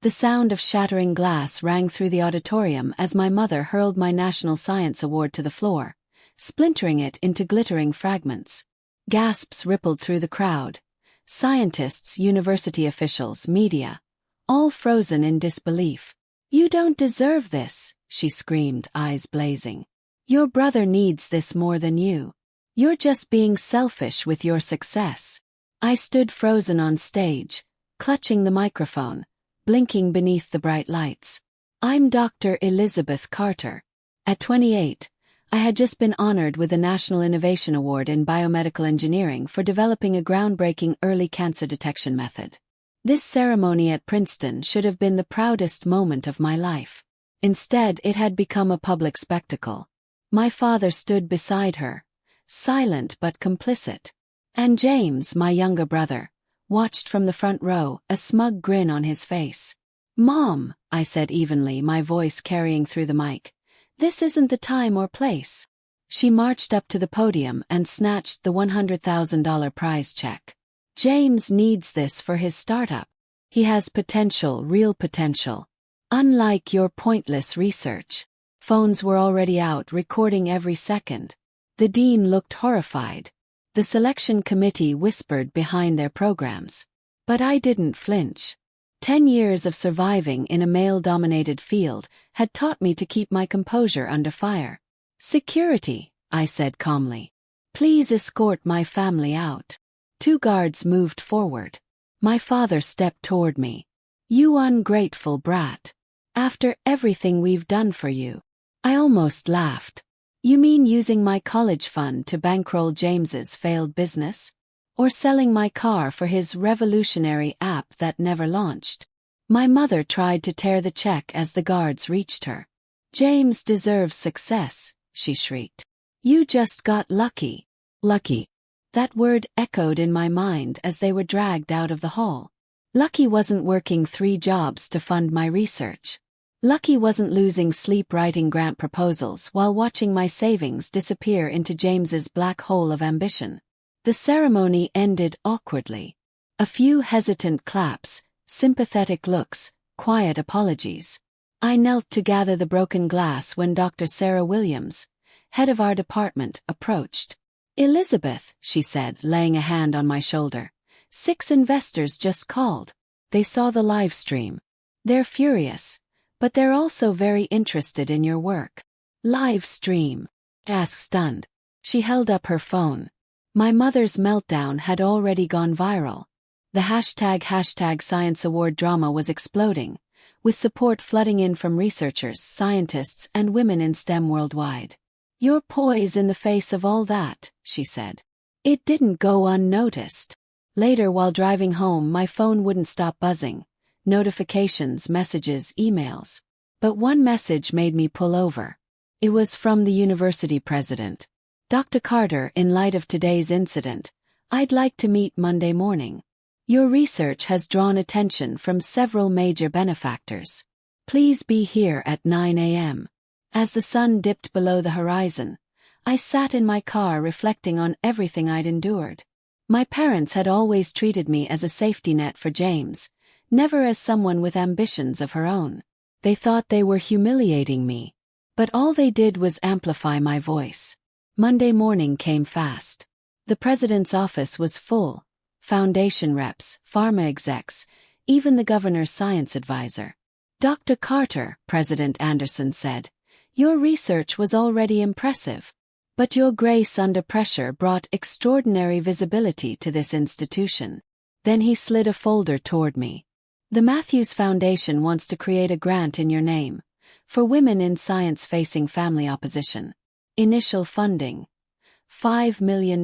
The sound of shattering glass rang through the auditorium as my mother hurled my National Science Award to the floor, splintering it into glittering fragments. Gasps rippled through the crowd. Scientists, university officials, media, all frozen in disbelief. "You don't deserve this," she screamed, eyes blazing. "Your brother needs this more than you. You're just being selfish with your success." I stood frozen on stage, clutching the microphone, blinking beneath the bright lights. I'm Dr. Elizabeth Carter. At 28, I had just been honored with the National Innovation Award in Biomedical Engineering for developing a groundbreaking early cancer detection method. This ceremony at Princeton should have been the proudest moment of my life. Instead, it had become a public spectacle. My father stood beside her, silent but complicit. And James, my younger brother, watched from the front row, a smug grin on his face. "Mom," I said evenly, my voice carrying through the mic, "this isn't the time or place." She marched up to the podium and snatched the $100,000 prize check. "James needs this for his startup. He has potential, real potential. Unlike your pointless research." Phones were already out, recording every second. The dean looked horrified. The selection committee whispered behind their programs. But I didn't flinch. 10 years of surviving in a male-dominated field had taught me to keep my composure under fire. "Security," I said calmly. "Please escort my family out." 2 guards moved forward. My father stepped toward me. "You ungrateful brat. After everything we've done for you." I almost laughed. "You mean using my college fund to bankroll James's failed business? Or selling my car for his revolutionary app that never launched?" My mother tried to tear the check as the guards reached her. "James deserves success," she shrieked. "You just got lucky." Lucky. That word echoed in my mind as they were dragged out of the hall. Lucky wasn't working 3 jobs to fund my research. Lucky wasn't losing sleep writing grant proposals while watching my savings disappear into James's black hole of ambition. The ceremony ended awkwardly. A few hesitant claps, sympathetic looks, quiet apologies. I knelt to gather the broken glass when Dr. Sarah Williams, head of our department, approached. "Elizabeth," she said, laying a hand on my shoulder, "6 investors just called. They saw the live stream. They're furious. But they're also very interested in your work." "Live stream?" I asked, stunned. She held up her phone. My mother's meltdown had already gone viral. The hashtag Science Award drama was exploding, with support flooding in from researchers, scientists, and women in STEM worldwide. "Your poise in the face of all that," she said. It didn't go unnoticed. Later, while driving home, my phone wouldn't stop buzzing. Notifications, messages, emails. But one message made me pull over. It was from the university president. "Dr. Carter, in light of today's incident, I'd like to meet Monday morning. Your research has drawn attention from several major benefactors. Please be here at 9 a.m. As the sun dipped below the horizon, I sat in my car reflecting on everything I'd endured. My parents had always treated me as a safety net for James, never as someone with ambitions of her own. They thought they were humiliating me. But all they did was amplify my voice. Monday morning came fast. The president's office was full. Foundation reps, pharma execs, even the governor's science advisor. "Dr. Carter," President Anderson said, "your research was already impressive. But your grace under pressure brought extraordinary visibility to this institution." Then he slid a folder toward me. "The Matthews Foundation wants to create a grant in your name, for women in science facing family opposition. Initial funding, $5 million.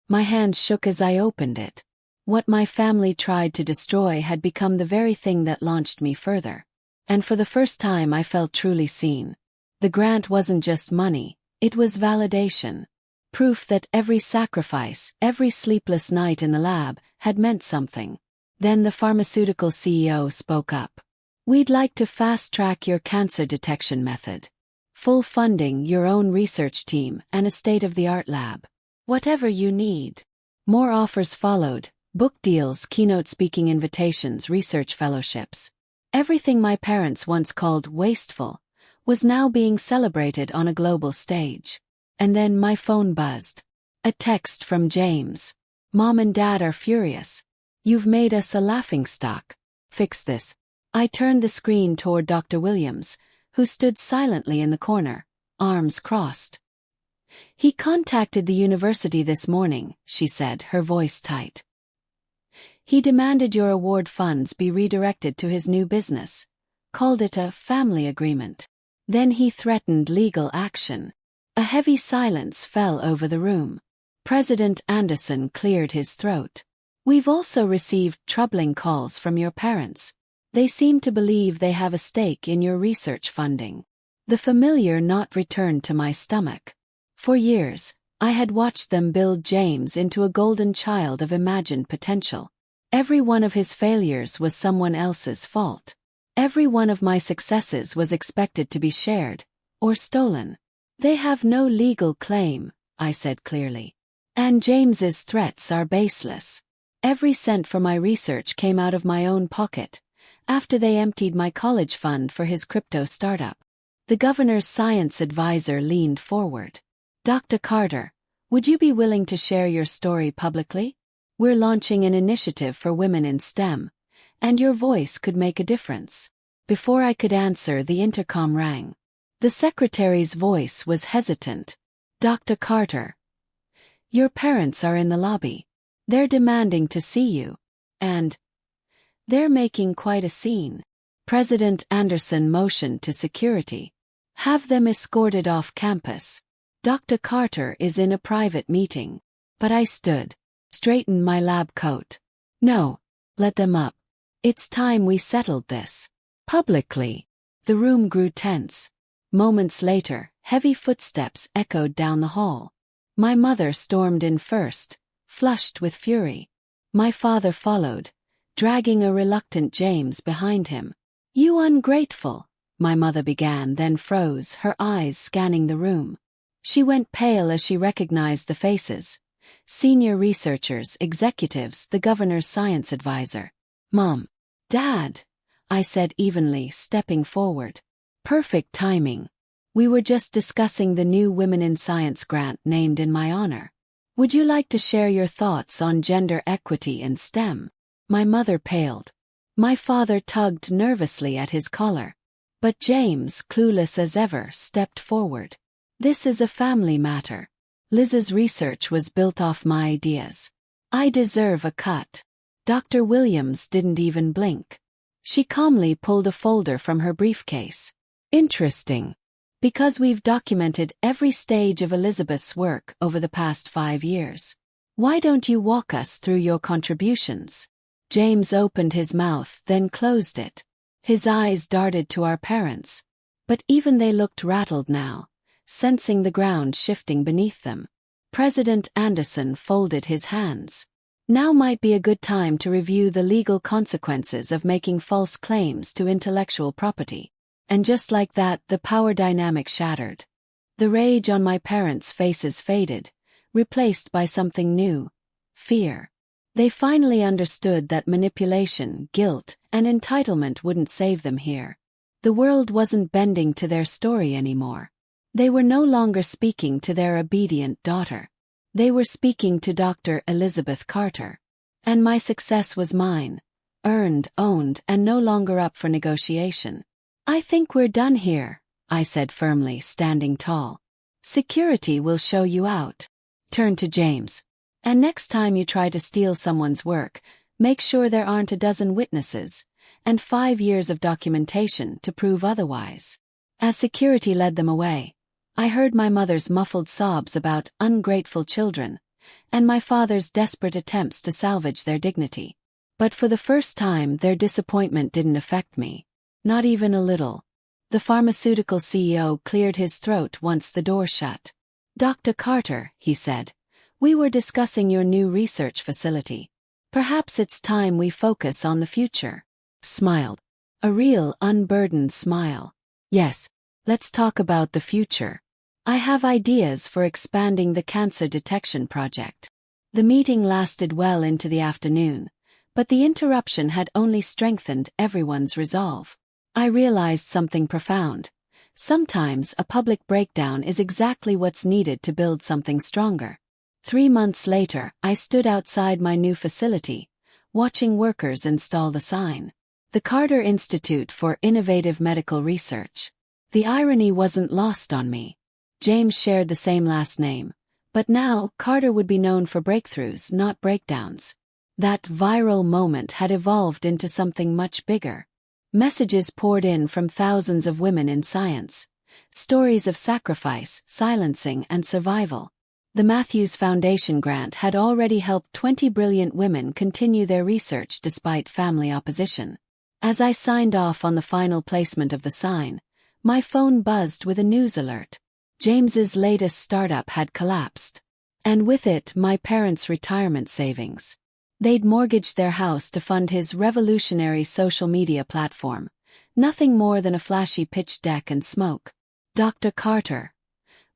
My hand shook as I opened it. What my family tried to destroy had become the very thing that launched me further. And for the first time I felt truly seen. The grant wasn't just money, it was validation. Proof that every sacrifice, every sleepless night in the lab, had meant something. Then the pharmaceutical CEO spoke up. "We'd like to fast-track your cancer detection method. Full funding, your own research team, and a state-of-the-art lab. Whatever you need." More offers followed: book deals, keynote speaking invitations, research fellowships. Everything my parents once called wasteful was now being celebrated on a global stage. And then my phone buzzed. A text from James. Mom and Dad are furious. You've made us a laughingstock. Fix this. I turned the screen toward Dr. Williams, who stood silently in the corner, arms crossed. He contacted the university this morning, she said, her voice tight. He demanded your award funds be redirected to his new business. Called it a family agreement. Then he threatened legal action. A heavy silence fell over the room. President Anderson cleared his throat. We've also received troubling calls from your parents. They seem to believe they have a stake in your research funding. The familiar knot returned to my stomach. For years, I had watched them build James into a golden child of imagined potential. Every one of his failures was someone else's fault. Every one of my successes was expected to be shared, or stolen. They have no legal claim, I said clearly. And James's threats are baseless. Every cent for my research came out of my own pocket, after they emptied my college fund for his crypto startup. The governor's science advisor leaned forward. Dr. Carter, would you be willing to share your story publicly? We're launching an initiative for women in STEM, and your voice could make a difference. Before I could answer, the intercom rang. The secretary's voice was hesitant. Dr. Carter, your parents are in the lobby. They're demanding to see you. And they're making quite a scene. President Anderson motioned to security. Have them escorted off campus. Dr. Carter is in a private meeting. But I stood, straightened my lab coat. No, let them up. It's time we settled this. Publicly. The room grew tense. Moments later, heavy footsteps echoed down the hall. My mother stormed in first, flushed with fury. My father followed, dragging a reluctant James behind him. You ungrateful, my mother began, then froze, her eyes scanning the room. She went pale as she recognized the faces. Senior researchers, executives, the governor's science advisor. Mom. Dad, I said evenly, stepping forward. Perfect timing. We were just discussing the new Women in Science grant named in my honor. Would you like to share your thoughts on gender equity in STEM? My mother paled. My father tugged nervously at his collar. But James, clueless as ever, stepped forward. This is a family matter. Liz's research was built off my ideas. I deserve a cut. Dr. Williams didn't even blink. She calmly pulled a folder from her briefcase. Interesting. Because we've documented every stage of Elizabeth's work over the past 5 years. Why don't you walk us through your contributions? James opened his mouth, then closed it. His eyes darted to our parents. But even they looked rattled now, sensing the ground shifting beneath them. President Anderson folded his hands. Now might be a good time to review the legal consequences of making false claims to intellectual property. And just like that, the power dynamic shattered. The rage on my parents' faces faded, replaced by something new. Fear. They finally understood that manipulation, guilt, and entitlement wouldn't save them here. The world wasn't bending to their story anymore. They were no longer speaking to their obedient daughter. They were speaking to Dr. Elizabeth Carter. And my success was mine. Earned, owned, and no longer up for negotiation. I think we're done here, I said firmly, standing tall. Security will show you out. Turned to James. And next time you try to steal someone's work, make sure there aren't a dozen witnesses, and 5 years of documentation to prove otherwise. As security led them away, I heard my mother's muffled sobs about ungrateful children, and my father's desperate attempts to salvage their dignity. But for the first time, their disappointment didn't affect me. Not even a little. The pharmaceutical CEO cleared his throat once the door shut. Dr. Carter, he said, we were discussing your new research facility. Perhaps it's time we focus on the future. Smiled. A real, unburdened smile. Yes, let's talk about the future. I have ideas for expanding the cancer detection project. The meeting lasted well into the afternoon, But the interruption had only strengthened everyone's resolve. I realized something profound. Sometimes a public breakdown is exactly what's needed to build something stronger. 3 months later, I stood outside my new facility, watching workers install the sign. The Carter Institute for Innovative Medical Research. The irony wasn't lost on me. James shared the same last name, but now Carter would be known for breakthroughs, not breakdowns. That viral moment had evolved into something much bigger. Messages poured in from thousands of women in science. Stories of sacrifice, silencing, and survival. The Matthews Foundation grant had already helped 20 brilliant women continue their research despite family opposition. As I signed off on the final placement of the sign, my phone buzzed with a news alert. James's latest startup had collapsed. And with it, my parents' retirement savings. They'd mortgaged their house to fund his revolutionary social media platform. Nothing more than a flashy pitch deck and smoke. Dr. Carter.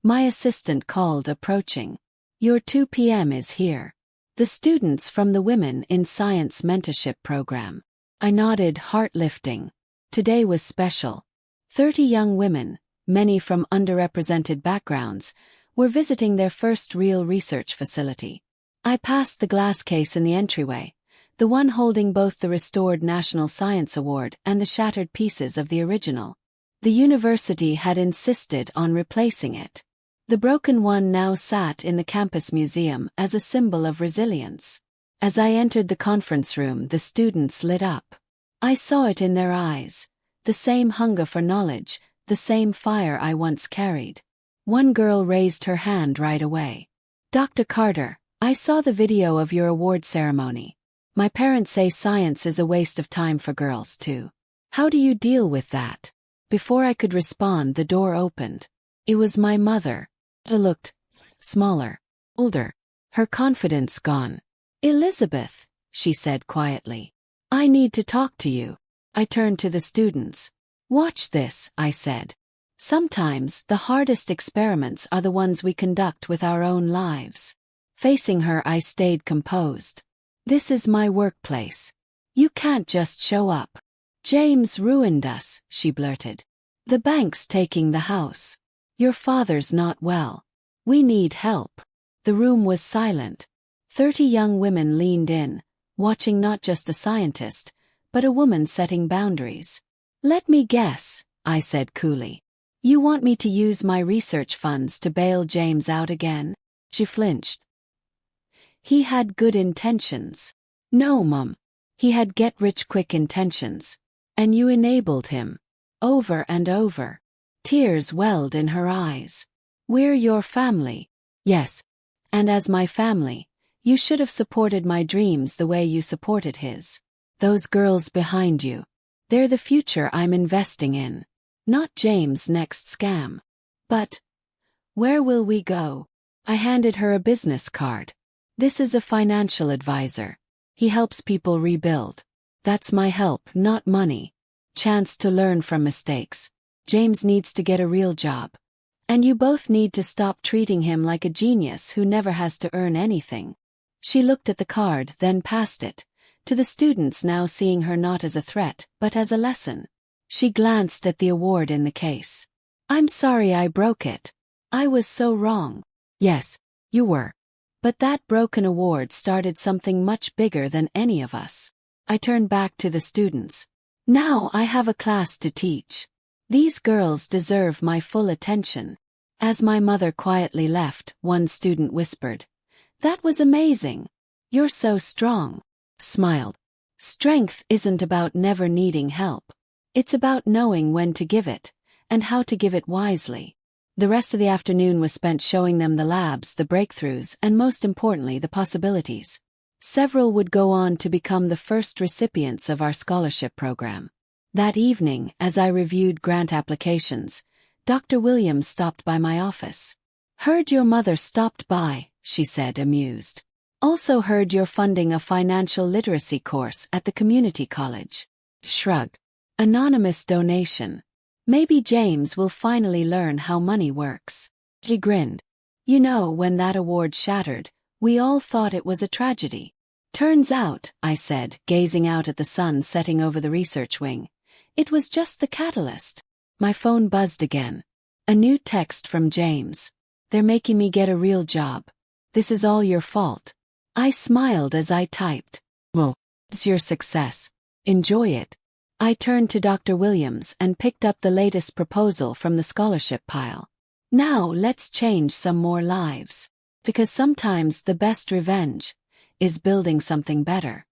My assistant called, approaching. Your 2 p.m. is here. The students from the Women in Science Mentorship Program. I nodded, heart lifting. Today was special. 30 young women, many from underrepresented backgrounds, were visiting their first real research facility. I passed the glass case in the entryway, the one holding both the restored National Science Award and the shattered pieces of the original. The university had insisted on replacing it. The broken one now sat in the campus museum as a symbol of resilience. As I entered the conference room, the students lit up. I saw it in their eyes, the same hunger for knowledge, the same fire I once carried. One girl raised her hand right away. Dr. Carter, I saw the video of your award ceremony. My parents say science is a waste of time for girls too. How do you deal with that? Before I could respond, the door opened. It was my mother. She looked smaller, older, her confidence gone. Elizabeth, she said quietly. I need to talk to you. I turned to the students. Watch this, I said. Sometimes the hardest experiments are the ones we conduct with our own lives. Facing her, I stayed composed. This is my workplace. You can't just show up. James ruined us, she blurted. The bank's taking the house. Your father's not well. We need help. The room was silent. 30 young women leaned in, watching not just a scientist, but a woman setting boundaries. Let me guess, I said coolly. You want me to use my research funds to bail James out again? She flinched. He had good intentions. No, Mum. He had get-rich-quick intentions. And you enabled him. Over and over. Tears welled in her eyes. We're your family. Yes. And as my family, you should have supported my dreams the way you supported his. Those girls behind you. They're the future I'm investing in. Not James' next scam. But where will we go? I handed her a business card. This is a financial advisor. He helps people rebuild. That's my help, not money. Chance to learn from mistakes. James needs to get a real job. And you both need to stop treating him like a genius who never has to earn anything. She looked at the card, then passed it, to the students, now seeing her not as a threat, but as a lesson. She glanced at the award in the case. I'm sorry I broke it. I was so wrong. Yes, you were. But that broken award started something much bigger than any of us. I turned back to the students. Now I have a class to teach. These girls deserve my full attention. As my mother quietly left, one student whispered, That was amazing. You're so strong. Smiled. Strength isn't about never needing help. It's about knowing when to give it, and how to give it wisely. The rest of the afternoon was spent showing them the labs, the breakthroughs, and most importantly, the possibilities. Several would go on to become the first recipients of our scholarship program. That evening, as I reviewed grant applications, Dr. Williams stopped by my office. Heard your mother stopped by, she said, amused. Also heard you're funding a financial literacy course at the community college. Shrugged. Anonymous donation. Maybe James will finally learn how money works. He grinned. You know, when that award shattered, we all thought it was a tragedy. Turns out, I said, gazing out at the sun setting over the research wing, it was just the catalyst. My phone buzzed again. A new text from James. They're making me get a real job. This is all your fault. I smiled as I typed. Well, it's your success. Enjoy it. I turned to Dr. Williams and picked up the latest proposal from the scholarship pile. Now let's change some more lives. Because sometimes the best revenge is building something better.